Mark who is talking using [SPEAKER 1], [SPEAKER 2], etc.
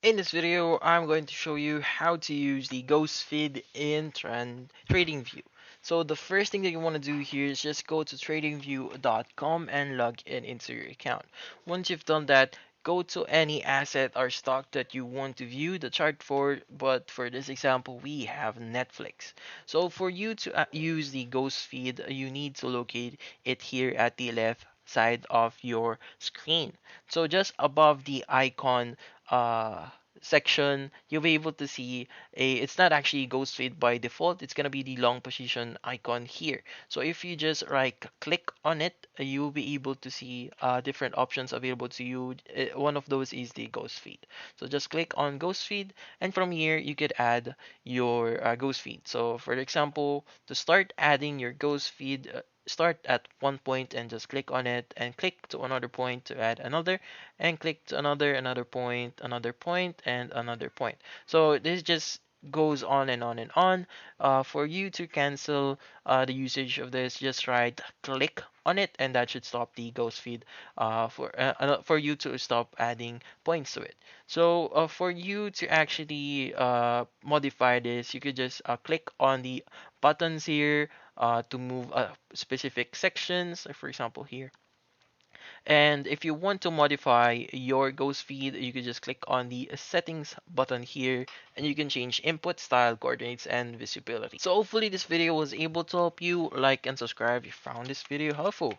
[SPEAKER 1] In this video, I'm going to show you how to use the ghost feed in TradingView. So the first thing that you want to do here is just go to tradingview.com and log in into your account. Once you've done that, go to any asset or stock that you want to view the chart for, but for this example, we have Netflix. So for you to use the ghost feed, you need to locate it here at the left side of your screen. So just above the icon uh, section, you'll be able to see it's not actually ghost fade by default. It's gonna be the long position icon here. So if you just right click on it, you'll be able to see different options available to you. One of those is the ghost feed. So just click on ghost feed, and from here you could add your ghost feed. So for example, to start adding your ghost feed, start at one point and just click on it and click to another point to add another, and click to another point, and another point. So this just goes on and on and on. For you to cancel the usage of this, just right click on it, and that should stop the ghost feed for you to stop adding points to it. So for you to actually modify this, you could just click on the buttons here to move specific sections. For example, here. And if you want to modify your ghost feed, you can just click on the settings button here, and you can change input style, coordinates, and visibility. So hopefully this video was able to help you. Like and subscribe if you found this video helpful.